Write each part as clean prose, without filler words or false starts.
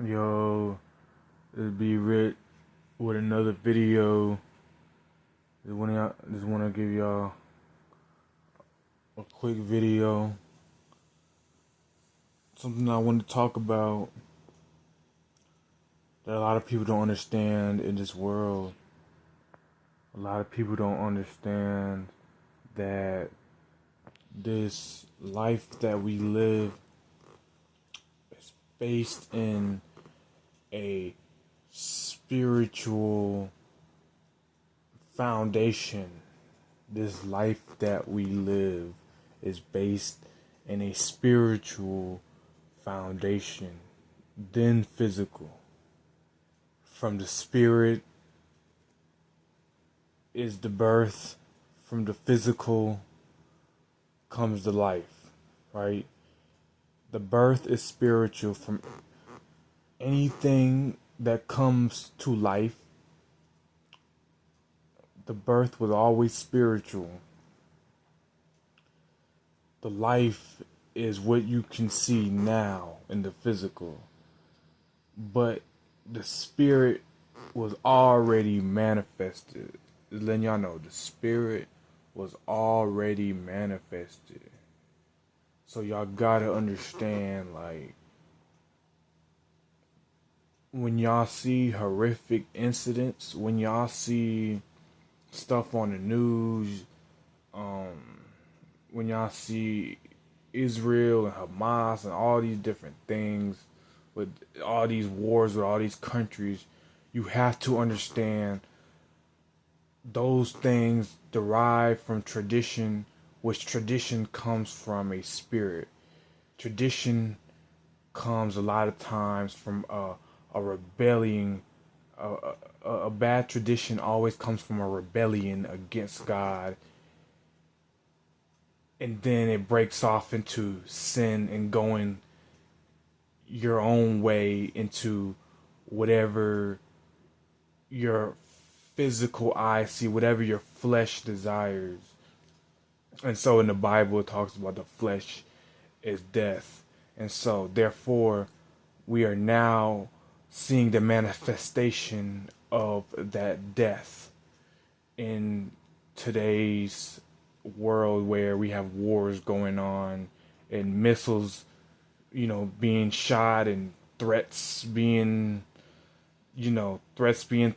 Yo, it'd be Rick with another video. Just wanna give y'all a quick video. Something I want to talk about that a lot of people don't understand in this world. A lot of people don't understand that this life that we live is based in a spiritual foundation. This life that we live is based in a spiritual foundation, then physical. From the spirit is the birth, from the physical comes the life, right? The birth is spiritual. From anything that comes to life, the birth was always spiritual. The life is what you can see now in the physical. But the spirit was already manifested. Just letting y'all know, the spirit was already manifested. So y'all gotta understand, like, when y'all see horrific incidents, when y'all see stuff on the news, when y'all see Israel and Hamas and all these different things, with all these wars with all these countries, you have to understand those things derive from tradition, which tradition comes from a spirit. Tradition comes a lot of times from a rebellion. A bad tradition always comes from a rebellion against God, and then it breaks off into sin and going your own way into whatever your physical eye see, whatever your flesh desires. And so in the Bible it talks about the flesh is death. And so therefore we are now seeing the manifestation of that death in today's world, where we have wars going on and missiles, being shot, and threats being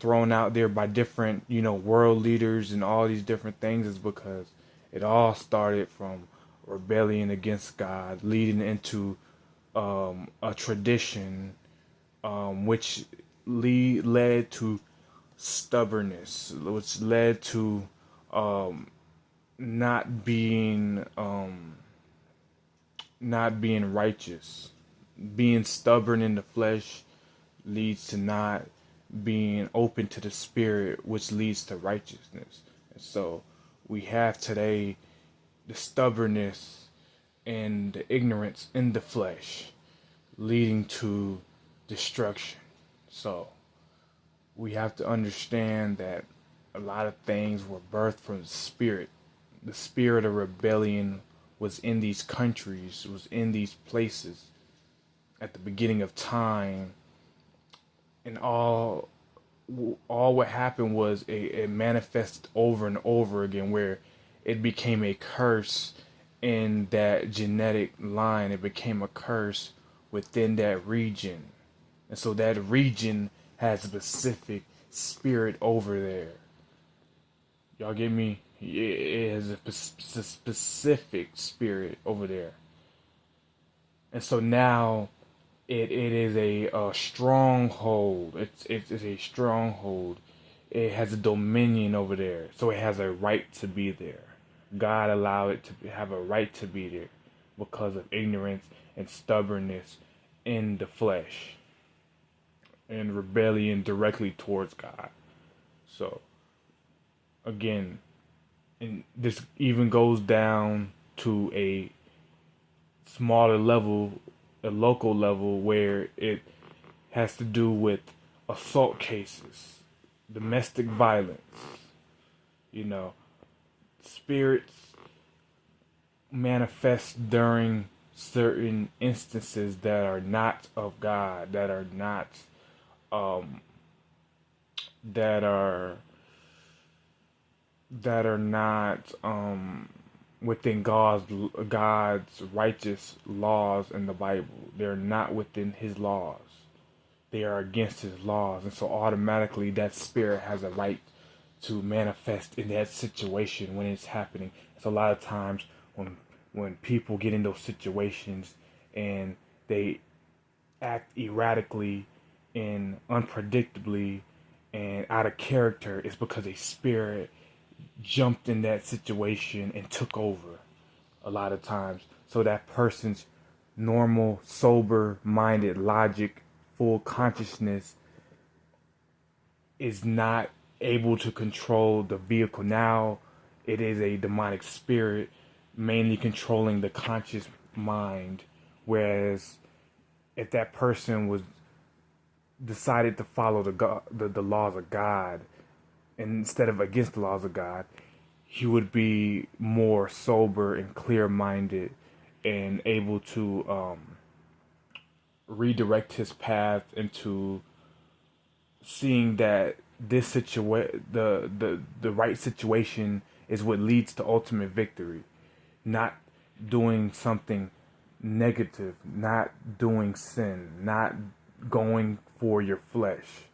thrown out there by different, world leaders and all these different things, is because it all started from rebellion against God, leading into a tradition, which led to stubbornness, which led to not being righteous. Being stubborn in the flesh leads to not being open to the spirit, which leads to righteousness. And so we have today the stubbornness and the ignorance in the flesh leading to destruction. So we have to understand that a lot of things were birthed from the spirit. The spirit of rebellion was in these countries, was in these places at the beginning of time, and all what happened was it manifested over and over again, where it became a curse in that genetic line. It became a curse within that region, and so that region has a specific spirit over there. Y'all get me? It has a specific spirit over there. And so now it is a stronghold. It's a stronghold. It has a dominion over there. So it has a right to be there. God allowed it to have a right to be there because of ignorance and stubbornness in the flesh and rebellion directly towards God. So again, and this even goes down to a smaller level, a local level, where it has to do with assault cases, domestic violence. Spirits manifest during certain instances that are not of God, that are not um that are not within God's righteous laws in the Bible. They're not within his laws. They are against his laws, and so automatically that spirit has a right to manifest in that situation when it's happening. So a lot of times when people get in those situations and they act erratically and unpredictably and out of character, it's because a spirit jumped in that situation and took over a lot of times. So that person's normal, sober minded logic, full consciousness is not able to control the vehicle. Now it is a demonic spirit mainly controlling the conscious mind. Whereas if that person was decided to follow the laws of God instead of against the laws of God, he would be more sober and clear minded and able to redirect his path into seeing that the right situation is what leads to ultimate victory, not doing something negative, not doing sin, not going for your flesh.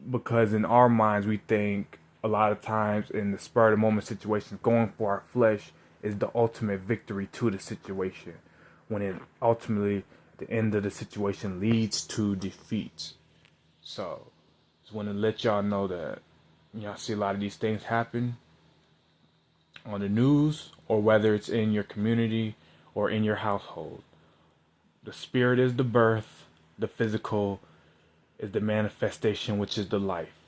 Because in our minds we think a lot of times in the spur of the moment situations, going for our flesh is the ultimate victory to the situation, when it ultimately the end of the situation leads to defeat. So just want to let y'all know that y'all see a lot of these things happen on the news, or whether it's in your community or in your household. The spirit is the birth, the physical is the manifestation, which is the life.